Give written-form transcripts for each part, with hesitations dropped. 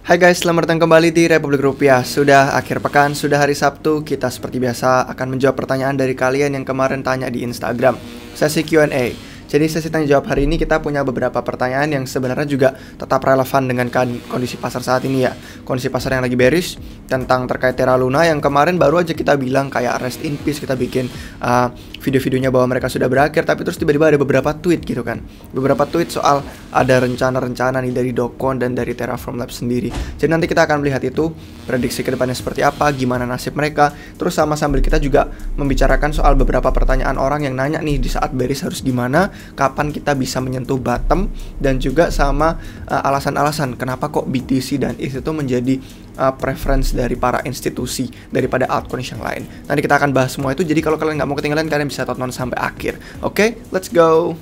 Hai guys, selamat datang kembali di Republik Rupiah. Sudah akhir pekan, sudah hari Sabtu. Kita seperti biasa akan menjawab pertanyaan dari kalian yang kemarin tanya di Instagram. Sesi Q&A. Jadi sesi tanya jawab hari ini kita punya beberapa pertanyaan yang sebenarnya juga tetap relevan dengan kondisi pasar saat ini ya. Kondisi pasar yang lagi bearish, tentang terkait Terra Luna yang kemarin baru aja kita bilang kayak rest in peace, kita bikin video-videonya bahwa mereka sudah berakhir, tapi terus tiba-tiba ada beberapa tweet gitu kan. Beberapa tweet soal ada rencana-rencana nih dari Dokon dan dari Terraform Labs sendiri. Jadi nanti kita akan melihat itu, prediksi kedepannya seperti apa, gimana nasib mereka. Terus sama sambil kita juga membicarakan soal beberapa pertanyaan orang yang nanya nih di saat bearish harus gimana, kapan kita bisa menyentuh bottom, dan juga sama alasan-alasan kenapa kok BTC dan ETH itu menjadi preference dari para institusi daripada altcoin yang lain. Nanti kita akan bahas semua itu, jadi kalau kalian nggak mau ketinggalan, kalian bisa tonton sampai akhir. Oke, let's go!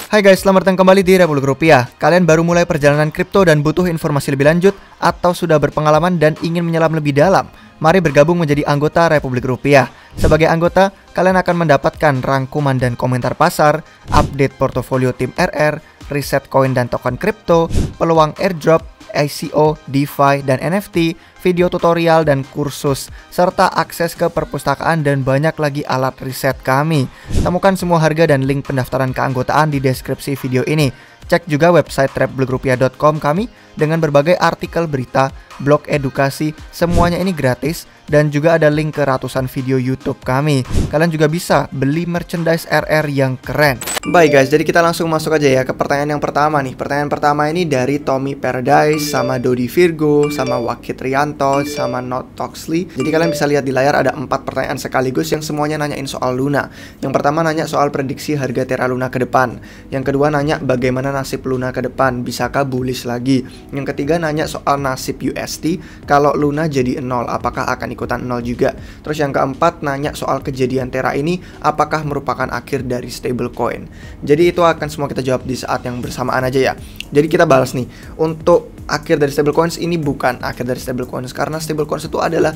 Hai guys, selamat datang kembali di Republik Rupiah. Kalian baru mulai perjalanan kripto dan butuh informasi lebih lanjut, atau sudah berpengalaman dan ingin menyelam lebih dalam? Mari bergabung menjadi anggota Republik Rupiah. Sebagai anggota, kalian akan mendapatkan rangkuman dan komentar pasar, update portofolio tim RR, riset koin dan token kripto, peluang airdrop, ICO, DeFi, dan NFT, video tutorial dan kursus, serta akses ke perpustakaan dan banyak lagi alat riset kami. Temukan semua harga dan link pendaftaran keanggotaan di deskripsi video ini. Cek juga website republikrupiah.com kami dengan berbagai artikel berita, blog edukasi, semuanya ini gratis, dan juga ada link ke ratusan video YouTube kami. Kalian juga bisa beli merchandise RR yang keren. Baik guys, jadi kita langsung masuk aja ya ke pertanyaan yang pertama nih. Pertanyaan pertama ini dari Tommy Paradise, sama Dodi Virgo, sama Wakit Rianto, sama Not Toxley. Jadi kalian bisa lihat di layar ada 4 pertanyaan sekaligus yang semuanya nanyain soal Luna. Yang pertama nanya soal prediksi harga Terra Luna ke depan. Yang kedua nanya bagaimana nasib Luna ke depan, bisakah bullish lagi. Yang ketiga nanya soal nasib UST, kalau Luna jadi 0, apakah akan ikutan 0 juga. Terus yang keempat nanya soal kejadian Terra ini, apakah merupakan akhir dari stablecoin. Jadi itu akan semua kita jawab di saat yang bersamaan aja ya. Jadi kita balas nih, untuk akhir dari stablecoins ini bukan akhir dari stablecoins, karena stablecoins itu adalah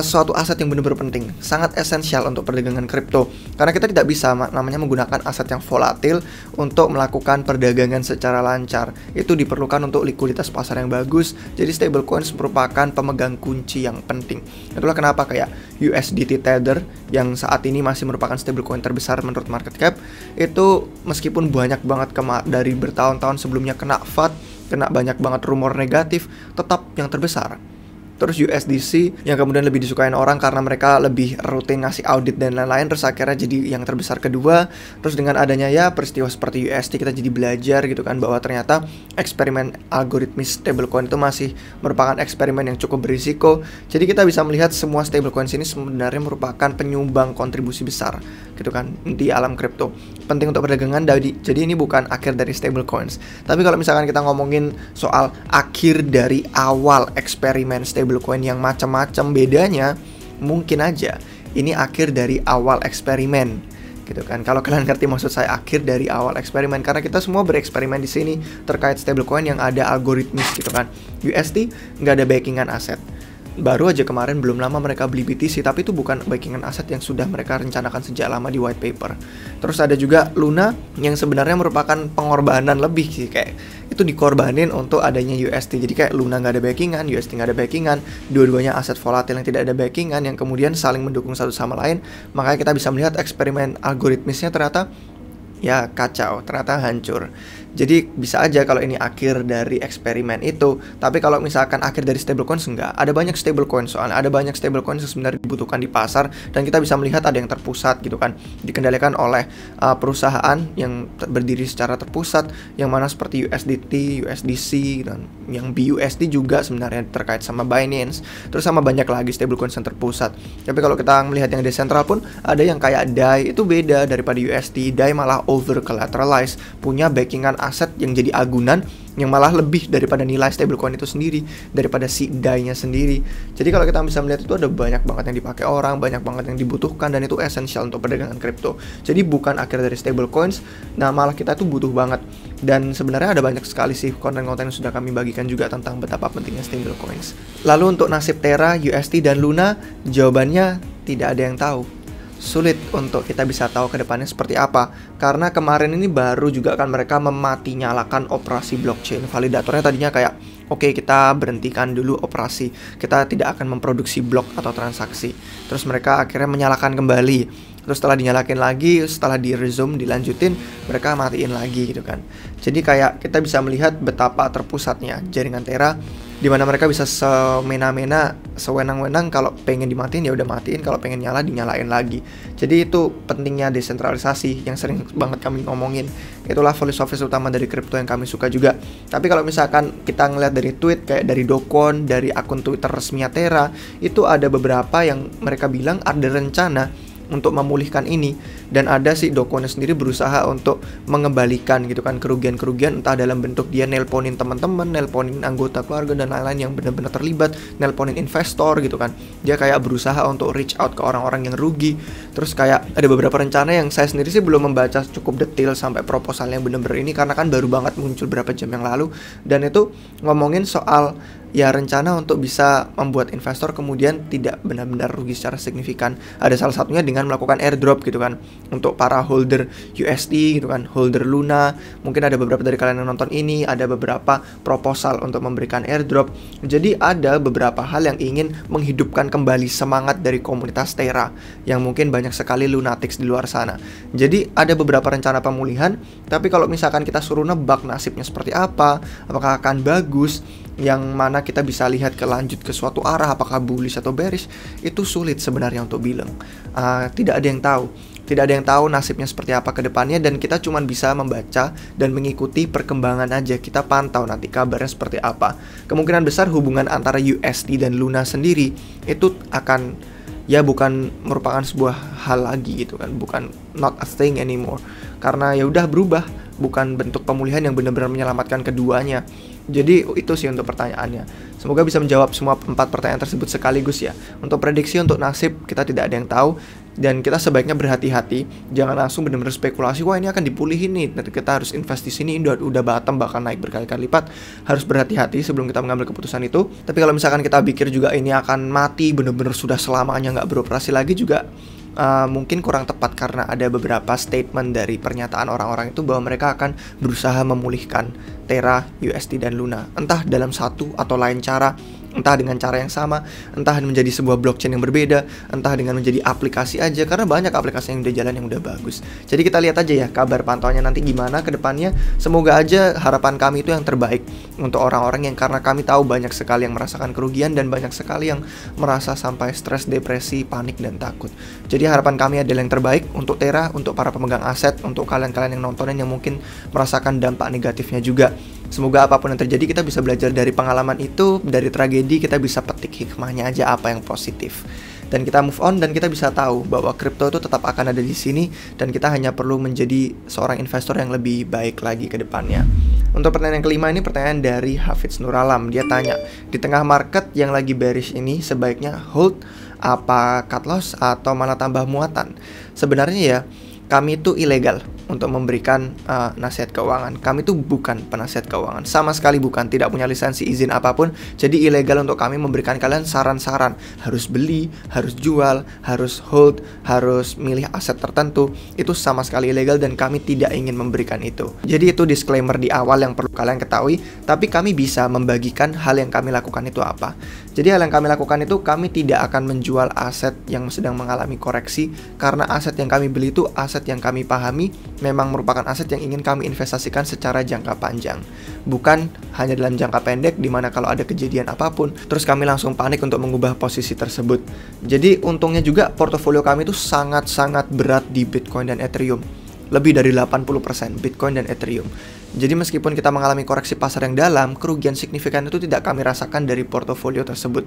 suatu aset yang benar-benar penting, sangat esensial untuk perdagangan kripto. Karena kita tidak bisa namanya menggunakan aset yang volatil untuk melakukan perdagangan secara lancar. Itu diperlukan untuk likuiditas pasar yang bagus. Jadi stablecoins merupakan pemegang kunci yang penting. Itulah kenapa kayak USDT Tether yang saat ini masih merupakan stablecoin terbesar menurut market cap, itu meskipun banyak banget dari bertahun-tahun sebelumnya kena FUD, kena banyak banget rumor negatif, tetap yang terbesar. Terus USDC yang kemudian lebih disukain orang karena mereka lebih rutin ngasih audit dan lain-lain, terus akhirnya jadi yang terbesar kedua. Terus dengan adanya ya peristiwa seperti UST, kita jadi belajar gitu kan bahwa ternyata eksperimen algoritmis stablecoin itu masih merupakan eksperimen yang cukup berisiko. Jadi kita bisa melihat semua stablecoin ini sebenarnya merupakan penyumbang kontribusi besar gitu kan di alam kripto. Penting untuk perdagangan, jadi ini bukan akhir dari stablecoins. Tapi kalau misalkan kita ngomongin soal akhir dari awal eksperimen stablecoin yang macam-macam, bedanya mungkin aja ini akhir dari awal eksperimen gitu kan. Kalau kalian ngerti maksud saya akhir dari awal eksperimen, karena kita semua bereksperimen di sini terkait stablecoin yang ada algoritmis gitu kan. UST nggak ada backingan aset. Baru aja kemarin belum lama mereka beli BTC, tapi itu bukan backingan aset yang sudah mereka rencanakan sejak lama di white paper. Terus ada juga Luna yang sebenarnya merupakan pengorbanan lebih sih, kayak itu dikorbanin untuk adanya UST. Jadi kayak Luna nggak ada backingan, UST nggak ada backingan, dua-duanya aset volatil yang tidak ada backingan yang kemudian saling mendukung satu sama lain. Makanya kita bisa melihat eksperimen algoritmisnya ternyata ya kacau, ternyata hancur. Jadi bisa aja kalau ini akhir dari eksperimen itu. Tapi kalau misalkan akhir dari stablecoins, enggak. Ada banyak stablecoin soalnya, ada banyak stablecoin yang sebenarnya dibutuhkan di pasar, dan kita bisa melihat ada yang terpusat gitu kan, dikendalikan oleh perusahaan yang berdiri secara terpusat, yang mana seperti USDT, USDC, dan yang BUSD juga sebenarnya terkait sama Binance. Terus sama banyak lagi stablecoin yang terpusat. Tapi kalau kita melihat yang desentral pun ada yang kayak DAI, itu beda daripada USD. DAI malah over collateralized, punya backingan aset yang jadi agunan yang malah lebih daripada nilai stablecoin itu sendiri, daripada si DAI-nya sendiri. Jadi kalau kita bisa melihat itu ada banyak banget yang dipakai orang, banyak banget yang dibutuhkan, dan itu esensial untuk perdagangan kripto. Jadi bukan akhir dari stablecoins, nah malah kita tuh butuh banget. Dan sebenarnya ada banyak sekali sih konten-konten yang sudah kami bagikan juga tentang betapa pentingnya stablecoins. Lalu untuk nasib Terra, UST, dan Luna, jawabannya tidak ada yang tahu. sulit untuk kita bisa tahu ke depannya seperti apa. Karena kemarin ini baru juga kan mereka memati nyalakan operasi blockchain validatornya. Tadinya kayak oke, kita berhentikan dulu operasi, kita tidak akan memproduksi blok atau transaksi. Terus mereka akhirnya menyalakan kembali. Terus setelah dinyalakan lagi, setelah di resume dilanjutin, mereka matiin lagi gitu kan. Jadi kayak kita bisa melihat betapa terpusatnya jaringan Terra, di mana mereka bisa semena-mena, sewenang-wenang, kalau pengen dimatiin ya udah matiin, kalau pengen nyala dinyalain lagi. Jadi itu pentingnya desentralisasi yang sering banget kami ngomongin. Itulah filosofis utama dari kripto yang kami suka juga. Tapi kalau misalkan kita ngeliat dari tweet kayak dari Dokon, dari akun Twitter resminya Terra, itu ada beberapa yang mereka bilang ada rencana untuk memulihkan ini, dan ada si Dokonnya sendiri berusaha untuk mengembalikan gitu kan kerugian-kerugian, entah dalam bentuk dia nelponin teman-teman, nelponin anggota keluarga dan lain-lain yang benar-benar terlibat, nelponin investor gitu kan. Dia kayak berusaha untuk reach out ke orang-orang yang rugi. Terus kayak ada beberapa rencana yang saya sendiri sih belum membaca cukup detail sampai proposal yang benar-benar ini, karena kan baru banget muncul berapa jam yang lalu, dan itu ngomongin soal ya rencana untuk bisa membuat investor kemudian tidak benar-benar rugi secara signifikan. Ada salah satunya dengan melakukan airdrop gitu kan, untuk para holder USD gitu kan, holder Luna. Mungkin ada beberapa dari kalian yang nonton ini, ada beberapa proposal untuk memberikan airdrop. Jadi ada beberapa hal yang ingin menghidupkan kembali semangat dari komunitas Terra yang mungkin banyak sekali lunatics di luar sana. Jadi ada beberapa rencana pemulihan, tapi kalau misalkan kita suruh nebak nasibnya seperti apa, apakah akan bagus, yang mana kita bisa lihat lanjut ke suatu arah, apakah bullish atau bearish, itu sulit sebenarnya untuk bilang. Tidak ada yang tahu. Tidak ada yang tahu nasibnya seperti apa ke depannya, dan kita cuma bisa membaca dan mengikuti perkembangan aja. Kita pantau nanti kabarnya seperti apa. Kemungkinan besar hubungan antara USD dan Luna sendiri itu akan ya bukan merupakan sebuah hal lagi gitu kan, bukan not a thing anymore. Karena ya udah berubah, bukan bentuk pemulihan yang benar-benar menyelamatkan keduanya. Jadi itu sih untuk pertanyaannya. Semoga bisa menjawab semua 4 pertanyaan tersebut sekaligus ya. Untuk prediksi untuk nasib kita tidak ada yang tahu, dan kita sebaiknya berhati-hati. Jangan langsung benar-benar spekulasi, wah ini akan dipulihin nih, nanti kita harus invest di sini, udah bottom, bakal naik berkali-kali lipat. Harus berhati-hati sebelum kita mengambil keputusan itu. Tapi kalau misalkan kita pikir juga ini akan mati, benar-benar sudah selamanya nggak beroperasi lagi juga, mungkin kurang tepat, karena ada beberapa statement dari pernyataan orang-orang itu bahwa mereka akan berusaha memulihkan Terra, USD, dan Luna, entah dalam satu atau lain cara, entah dengan cara yang sama, entah menjadi sebuah blockchain yang berbeda, entah dengan menjadi aplikasi aja, karena banyak aplikasi yang udah jalan yang udah bagus. Jadi kita lihat aja ya kabar pantauannya nanti gimana ke depannya. Semoga aja harapan kami itu yang terbaik untuk orang-orang yang, karena kami tahu banyak sekali yang merasakan kerugian dan banyak sekali yang merasa sampai stres, depresi, panik, dan takut. Jadi harapan kami adalah yang terbaik untuk Terra, untuk para pemegang aset, untuk kalian-kalian yang nontonin yang mungkin merasakan dampak negatifnya juga. Semoga apapun yang terjadi kita bisa belajar dari pengalaman itu, dari tragedi kita bisa petik hikmahnya aja apa yang positif. Dan kita move on, dan kita bisa tahu bahwa kripto itu tetap akan ada di sini, dan kita hanya perlu menjadi seorang investor yang lebih baik lagi ke depannya. Untuk pertanyaan yang kelima ini pertanyaan dari Hafidz Nuralam. Dia tanya, di tengah market yang lagi bearish ini sebaiknya hold, apa cut loss, atau malah tambah muatan? Sebenarnya ya, kami itu ilegal untuk memberikan nasihat keuangan. Kami itu bukan penasihat keuangan, sama sekali bukan, tidak punya lisensi izin apapun. Jadi ilegal untuk kami memberikan kalian saran-saran harus beli, harus jual, harus hold, harus milih aset tertentu. Itu sama sekali ilegal dan kami tidak ingin memberikan itu. Jadi itu disclaimer di awal yang perlu kalian ketahui. Tapi kami bisa membagikan hal yang kami lakukan itu apa. Jadi hal yang kami lakukan itu, kami tidak akan menjual aset yang sedang mengalami koreksi, karena aset yang kami beli itu aset yang kami pahami memang merupakan aset yang ingin kami investasikan secara jangka panjang, bukan hanya dalam jangka pendek dimana kalau ada kejadian apapun terus kami langsung panik untuk mengubah posisi tersebut. Jadi untungnya juga portofolio kami itu sangat-sangat berat di Bitcoin dan Ethereum, lebih dari 80% Bitcoin dan Ethereum. Jadi meskipun kita mengalami koreksi pasar yang dalam, kerugian signifikan itu tidak kami rasakan dari portofolio tersebut.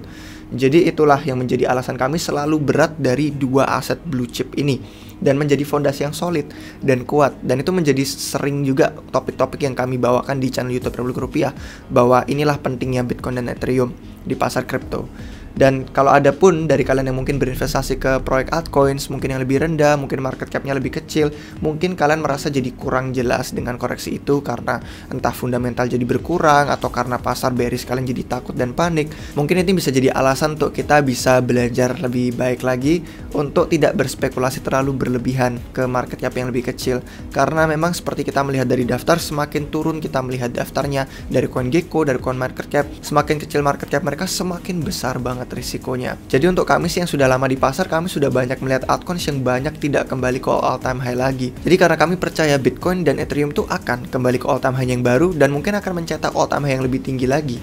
Jadi itulah yang menjadi alasan kami selalu berat dari dua aset blue chip ini, dan menjadi fondasi yang solid dan kuat. Dan itu menjadi sering juga topik-topik yang kami bawakan di channel YouTube Republik Rupiah, bahwa inilah pentingnya Bitcoin dan Ethereum di pasar kripto. Dan kalau ada pun dari kalian yang mungkin berinvestasi ke proyek altcoins mungkin yang lebih rendah, mungkin market capnya lebih kecil, mungkin kalian merasa jadi kurang jelas dengan koreksi itu karena entah fundamental jadi berkurang atau karena pasar bearish kalian jadi takut dan panik. Mungkin itu bisa jadi alasan untuk kita bisa belajar lebih baik lagi untuk tidak berspekulasi terlalu berlebihan ke market cap yang lebih kecil. Karena memang seperti kita melihat dari daftar, semakin turun kita melihat daftarnya dari CoinGecko, dari CoinMarketCap, semakin kecil market cap mereka semakin besar banget risikonya. Jadi untuk kami sih yang sudah lama di pasar, kami sudah banyak melihat altcoins yang banyak tidak kembali ke all time high lagi. Jadi karena kami percaya Bitcoin dan Ethereum itu akan kembali ke all time high yang baru dan mungkin akan mencetak all time high yang lebih tinggi lagi.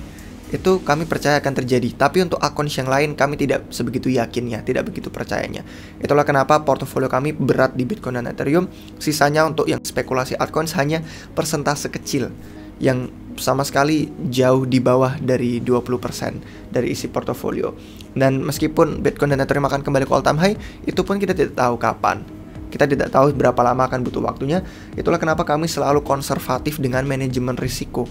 Itu kami percaya akan terjadi. Tapi untuk akun yang lain kami tidak sebegitu yakinnya, tidak begitu percayanya. Itulah kenapa portofolio kami berat di Bitcoin dan Ethereum. Sisanya untuk yang spekulasi altcoins hanya persentase kecil yang sama sekali jauh di bawah dari 20% dari isi portofolio. Dan meskipun Bitcoin dan Ethereum akan kembali ke all time high, itu pun kita tidak tahu kapan. Kita tidak tahu berapa lama akan butuh waktunya. Itulah kenapa kami selalu konservatif dengan manajemen risiko.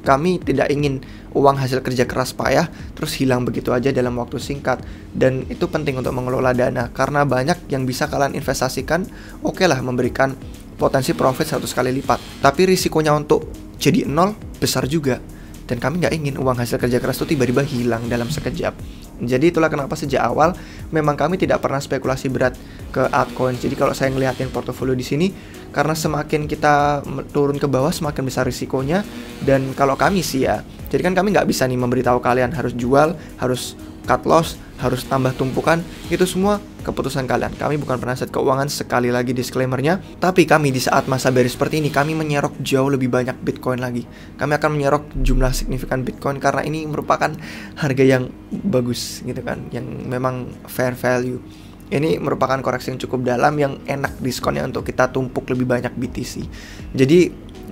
Kami tidak ingin uang hasil kerja keras payah terus hilang begitu aja dalam waktu singkat. Dan itu penting untuk mengelola dana, karena banyak yang bisa kalian investasikan, oke lah memberikan potensi profit 100 kali lipat, tapi risikonya untuk jadi nol besar juga. Dan kami nggak ingin uang hasil kerja keras itu tiba-tiba hilang dalam sekejap. Jadi itulah kenapa sejak awal memang kami tidak pernah spekulasi berat ke altcoin. Jadi kalau saya ngeliatin portofolio di sini, karena semakin kita turun ke bawah semakin besar risikonya. Dan kalau kami sih ya, jadi kan kami nggak bisa nih memberitahu kalian harus jual, harus cut loss, harus tambah tumpukan. Itu semua keputusan kalian. Kami bukan penasihat keuangan, sekali lagi disclaimernya. Tapi kami di saat masa bearish seperti ini, kami menyerok jauh lebih banyak Bitcoin lagi. Kami akan menyerok jumlah signifikan Bitcoin karena ini merupakan harga yang bagus gitu kan, yang memang fair value. Ini merupakan koreksi yang cukup dalam, yang enak diskonnya untuk kita tumpuk lebih banyak BTC. Jadi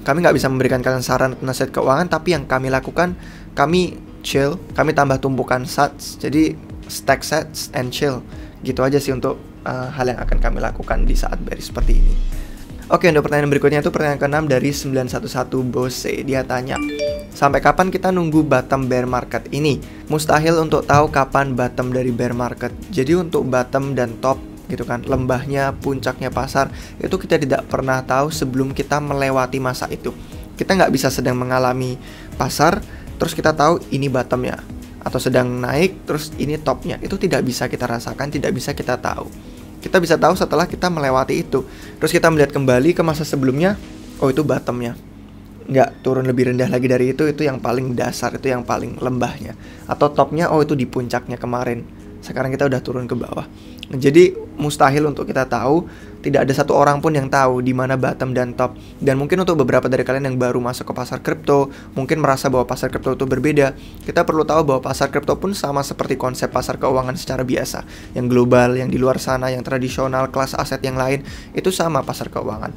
kami nggak bisa memberikan kalian saran atau nasihat keuangan, tapi yang kami lakukan, kami chill, kami tambah tumpukan sats, jadi stack sats and chill. Gitu aja sih untuk hal yang akan kami lakukan di saat bearish seperti ini. Oke, untuk pertanyaan berikutnya itu pertanyaan ke-6 dari 911 Bose. Dia tanya, sampai kapan kita nunggu bottom bear market ini? Mustahil untuk tahu kapan bottom dari bear market. Jadi untuk bottom dan top gitu kan, lembahnya, puncaknya pasar, itu kita tidak pernah tahu sebelum kita melewati masa itu. Kita nggak bisa sedang mengalami pasar terus kita tahu ini bottomnya, atau sedang naik terus ini topnya. Itu tidak bisa kita rasakan, tidak bisa kita tahu. Kita bisa tahu setelah kita melewati itu. Terus kita melihat kembali ke masa sebelumnya, oh itu bottomnya, nggak turun lebih rendah lagi dari itu yang paling dasar, itu yang paling lembahnya. Atau topnya, oh itu di puncaknya kemarin, sekarang kita udah turun ke bawah. Jadi mustahil untuk kita tahu. Tidak ada satu orang pun yang tahu di mana bottom dan top. Dan mungkin untuk beberapa dari kalian yang baru masuk ke pasar kripto, mungkin merasa bahwa pasar kripto itu berbeda. Kita perlu tahu bahwa pasar kripto pun sama seperti konsep pasar keuangan secara biasa, yang global, yang di luar sana, yang tradisional, kelas aset yang lain, itu sama pasar keuangan.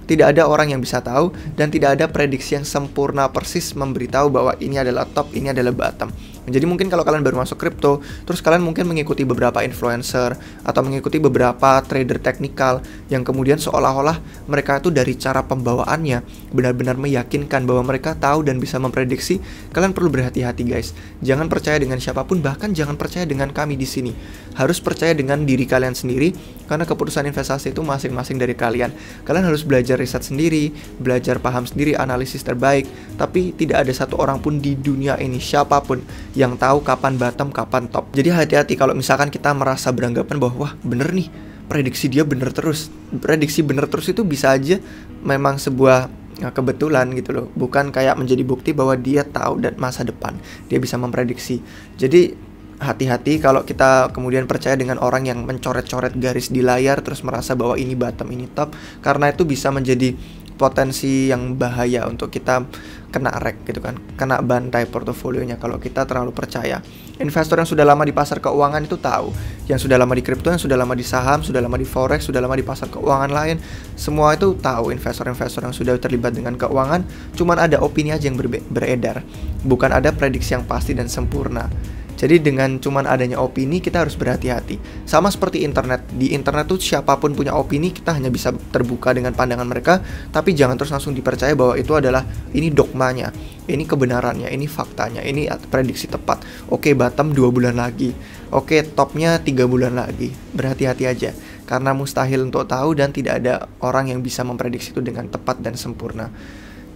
Tidak ada orang yang bisa tahu, dan tidak ada prediksi yang sempurna persis memberitahu bahwa ini adalah top, ini adalah bottom. Jadi mungkin kalau kalian baru masuk kripto, terus kalian mungkin mengikuti beberapa influencer atau mengikuti beberapa trader teknikal yang kemudian seolah-olah mereka itu dari cara pembawaannya benar-benar meyakinkan bahwa mereka tahu dan bisa memprediksi. Kalian perlu berhati-hati guys. Jangan percaya dengan siapapun, bahkan jangan percaya dengan kami di sini. Harus percaya dengan diri kalian sendiri, karena keputusan investasi itu masing-masing dari kalian. Kalian harus belajar riset sendiri, belajar paham sendiri, analisis terbaik. Tapi tidak ada satu orang pun di dunia ini, siapapun, yang tahu kapan bottom, kapan top. Jadi hati-hati kalau misalkan kita merasa beranggapan bahwa wah bener nih, prediksi dia bener terus. Prediksi bener terus itu bisa aja memang sebuah kebetulan gitu loh, bukan kayak menjadi bukti bahwa dia tahu dan masa depan, dia bisa memprediksi. Jadi hati-hati kalau kita kemudian percaya dengan orang yang mencoret-coret garis di layar terus merasa bahwa ini bottom, ini top, karena itu bisa menjadi potensi yang bahaya untuk kita kena wreck gitu kan, kena bantai portofolionya kalau kita terlalu percaya. Investor yang sudah lama di pasar keuangan itu tahu, yang sudah lama di kripto, yang sudah lama di saham, sudah lama di forex, sudah lama di pasar keuangan lain, semua itu tahu. Investor-investor yang sudah terlibat dengan keuangan, cuman ada opini aja yang beredar, bukan ada prediksi yang pasti dan sempurna. Jadi dengan cuman adanya opini, kita harus berhati-hati. Sama seperti internet. Di internet tuh siapapun punya opini, kita hanya bisa terbuka dengan pandangan mereka. Tapi jangan terus langsung dipercaya bahwa itu adalah, ini dogmanya, ini kebenarannya, ini faktanya, ini prediksi tepat. Oke, bottom 2 bulan lagi. Oke, topnya 3 bulan lagi. Berhati-hati aja, karena mustahil untuk tahu dan tidak ada orang yang bisa memprediksi itu dengan tepat dan sempurna.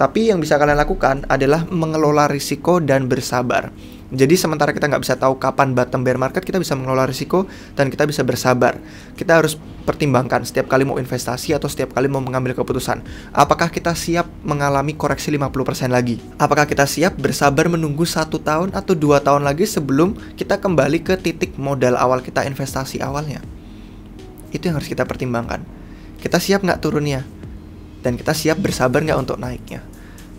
Tapi yang bisa kalian lakukan adalah mengelola risiko dan bersabar. Jadi sementara kita nggak bisa tahu kapan bottom bear market, kita bisa mengelola risiko dan kita bisa bersabar. Kita harus pertimbangkan setiap kali mau investasi atau setiap kali mau mengambil keputusan. Apakah kita siap mengalami koreksi 50% lagi? Apakah kita siap bersabar menunggu 1 tahun atau 2 tahun lagi sebelum kita kembali ke titik modal awal kita investasi awalnya? Itu yang harus kita pertimbangkan. Kita siap nggak turunnya? Dan kita siap bersabar nggak untuk naiknya?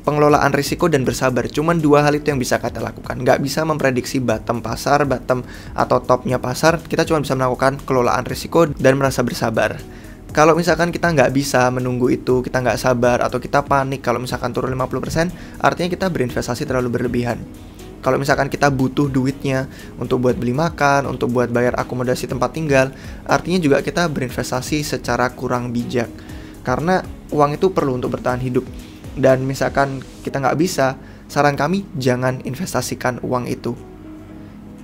Pengelolaan risiko dan bersabar, cuman 2 hal itu yang bisa kita lakukan. Nggak bisa memprediksi bottom pasar, bottom atau topnya pasar. Kita cuma bisa melakukan kelolaan risiko dan merasa bersabar. Kalau misalkan kita nggak bisa menunggu itu, kita nggak sabar, atau kita panik kalau misalkan turun 50%, artinya kita berinvestasi terlalu berlebihan. Kalau misalkan kita butuh duitnya untuk buat beli makan, untuk buat bayar akomodasi tempat tinggal, artinya juga kita berinvestasi secara kurang bijak. Karena uang itu perlu untuk bertahan hidup. Dan misalkan kita nggak bisa, saran kami jangan investasikan uang itu.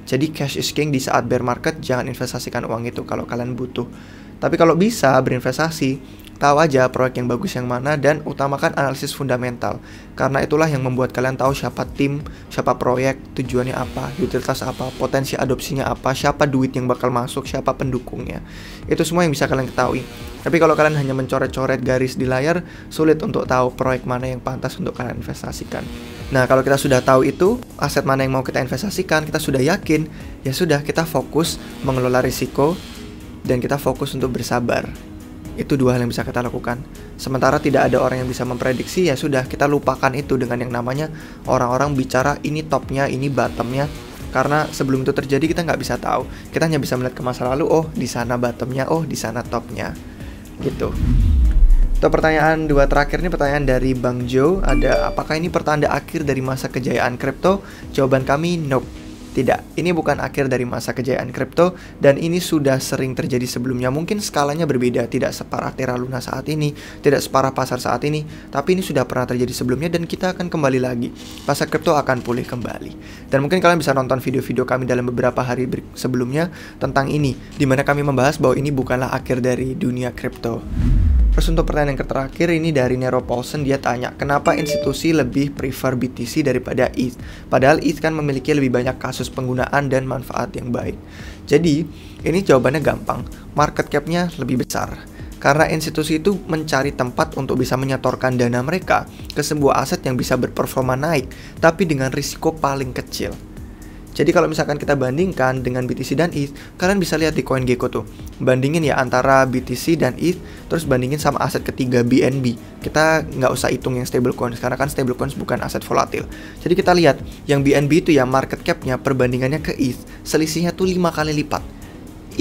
Jadi cash is king di saat bear market, jangan investasikan uang itu kalau kalian butuh. Tapi kalau bisa berinvestasi, tahu aja proyek yang bagus yang mana dan utamakan analisis fundamental. Karena itulah yang membuat kalian tahu siapa tim, siapa proyek, tujuannya apa, utilitas apa, potensi adopsinya apa, siapa duit yang bakal masuk, siapa pendukungnya. Itu semua yang bisa kalian ketahui. Tapi kalau kalian hanya mencoret-coret garis di layar, sulit untuk tahu proyek mana yang pantas untuk kalian investasikan. Nah, kalau kita sudah tahu itu, aset mana yang mau kita investasikan, kita sudah yakin, ya sudah, kita fokus mengelola risiko dan kita fokus untuk bersabar. Itu 2 hal yang bisa kita lakukan. Sementara tidak ada orang yang bisa memprediksi, ya sudah, kita lupakan itu dengan yang namanya orang-orang bicara ini topnya, ini bottomnya. Karena sebelum itu terjadi kita nggak bisa tahu. Kita hanya bisa melihat ke masa lalu, oh di sana bottomnya, oh di sana topnya. Gitu. Untuk pertanyaan 2 terakhir ini pertanyaan dari Bang Jo. Ada, apakah ini pertanda akhir dari masa kejayaan kripto? Jawaban kami, nope. Tidak, ini bukan akhir dari masa kejayaan kripto dan ini sudah sering terjadi sebelumnya. Mungkin skalanya berbeda, tidak separah Terra Luna saat ini, tidak separah pasar saat ini, tapi ini sudah pernah terjadi sebelumnya dan kita akan kembali lagi. Pasar kripto akan pulih kembali. Dan mungkin kalian bisa nonton video-video kami dalam beberapa hari sebelumnya tentang ini, di mana kami membahas bahwa ini bukanlah akhir dari dunia kripto. Terus untuk pertanyaan yang terakhir ini dari Nero Paulsen, dia tanya, kenapa institusi lebih prefer BTC daripada ETH? Padahal ETH kan memiliki lebih banyak kasus penggunaan dan manfaat yang baik. Jadi, ini jawabannya gampang, market cap-nya lebih besar. Karena institusi itu mencari tempat untuk bisa menyetorkan dana mereka ke sebuah aset yang bisa berperforma naik, tapi dengan risiko paling kecil. Jadi kalau misalkan kita bandingkan dengan BTC dan ETH, kalian bisa lihat di CoinGecko tuh. Bandingin ya antara BTC dan ETH, terus bandingin sama aset ketiga BNB. Kita nggak usah hitung yang stablecoins, karena kan stablecoins bukan aset volatil. Jadi kita lihat, yang BNB itu ya market cap-nya perbandingannya ke ETH, selisihnya tuh 5 kali lipat.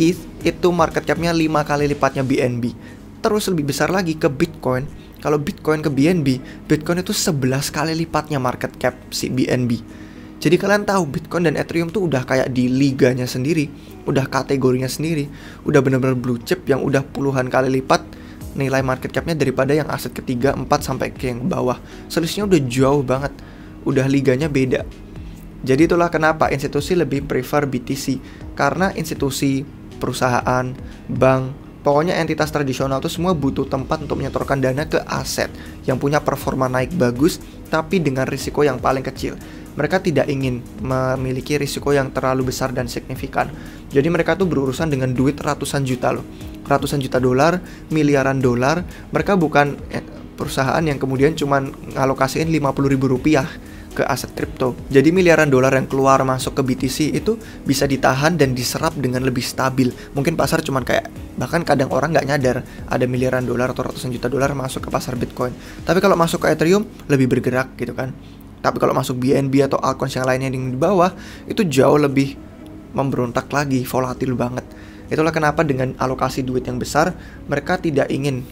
ETH itu market cap-nya 5 kali lipatnya BNB. Terus lebih besar lagi ke Bitcoin. Kalau Bitcoin ke BNB, Bitcoin itu 11 kali lipatnya market cap si BNB. Jadi kalian tahu Bitcoin dan Ethereum tuh udah kayak di liganya sendiri, udah kategorinya sendiri, udah bener-bener blue chip yang udah puluhan kali lipat nilai market capnya daripada yang aset ketiga, 4 sampai ke yang bawah. Selisihnya udah jauh banget, udah liganya beda. Jadi itulah kenapa institusi lebih prefer BTC, karena institusi, perusahaan, bank, pokoknya entitas tradisional tuh semua butuh tempat untuk menyetorkan dana ke aset yang punya performa naik bagus, tapi dengan risiko yang paling kecil. Mereka tidak ingin memiliki risiko yang terlalu besar dan signifikan. Jadi mereka tuh berurusan dengan duit ratusan juta loh. Ratusan juta dolar, miliaran dolar. Mereka bukan perusahaan yang kemudian cuman ngalokasiin 50.000 rupiah ke aset kripto. Jadi miliaran dolar yang keluar masuk ke BTC itu bisa ditahan dan diserap dengan lebih stabil. Mungkin pasar cuman kayak, bahkan kadang orang nggak nyadar ada miliaran dolar atau ratusan juta dolar masuk ke pasar Bitcoin. Tapi kalau masuk ke Ethereum lebih bergerak gitu kan. Tapi kalau masuk BNB atau altcoins yang lainnya yang di bawah, itu jauh lebih memberontak lagi, volatil banget. Itulah kenapa dengan alokasi duit yang besar, mereka tidak ingin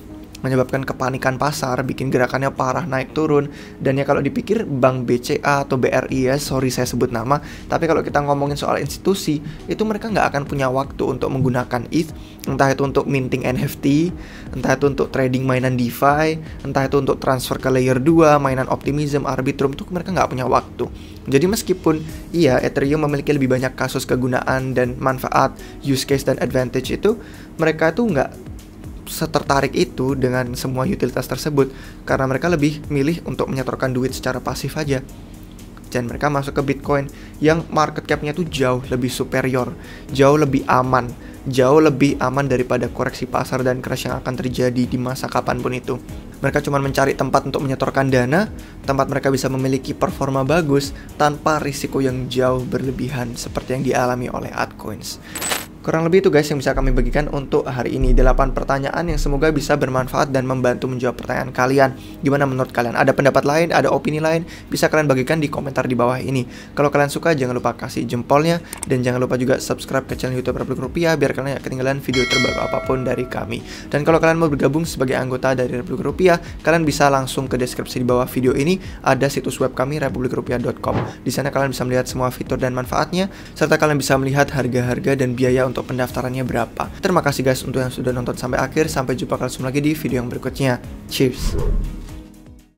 menyebabkan kepanikan pasar, bikin gerakannya parah naik turun. Dan ya kalau dipikir bank BCA atau BRI ya, sorry saya sebut nama, tapi kalau kita ngomongin soal institusi, itu mereka nggak akan punya waktu untuk menggunakan ETH, entah itu untuk minting NFT, entah itu untuk trading mainan DeFi, entah itu untuk transfer ke layer 2, mainan Optimism, Arbitrum, itu mereka nggak punya waktu. Jadi meskipun iya Ethereum memiliki lebih banyak kasus kegunaan dan manfaat, use case dan advantage itu, mereka tuh nggak setertarik itu dengan semua utilitas tersebut, karena mereka lebih milih untuk menyetorkan duit secara pasif aja. Dan mereka masuk ke Bitcoin yang market cap-nya tuh jauh lebih superior, jauh lebih aman daripada koreksi pasar dan crash yang akan terjadi di masa kapanpun itu. Mereka cuma mencari tempat untuk menyetorkan dana, tempat mereka bisa memiliki performa bagus tanpa risiko yang jauh berlebihan seperti yang dialami oleh altcoins. Kurang lebih itu guys yang bisa kami bagikan untuk hari ini. 8 pertanyaan yang semoga bisa bermanfaat dan membantu menjawab pertanyaan kalian. Gimana menurut kalian? Ada pendapat lain, ada opini lain? Bisa kalian bagikan di komentar di bawah ini. Kalau kalian suka jangan lupa kasih jempolnya. Dan jangan lupa juga subscribe ke channel YouTube Republik Rupiah biar kalian gak ketinggalan video terbaru apapun dari kami. Dan kalau kalian mau bergabung sebagai anggota dari Republik Rupiah, kalian bisa langsung ke deskripsi di bawah video ini. Ada situs web kami republikrupiah.com. Di sana kalian bisa melihat semua fitur dan manfaatnya, serta kalian bisa melihat harga-harga dan biaya untuk pendaftarannya berapa. Terima kasih guys untuk yang sudah nonton sampai akhir. Sampai jumpa kalian semua lagi di video yang berikutnya. Cheers.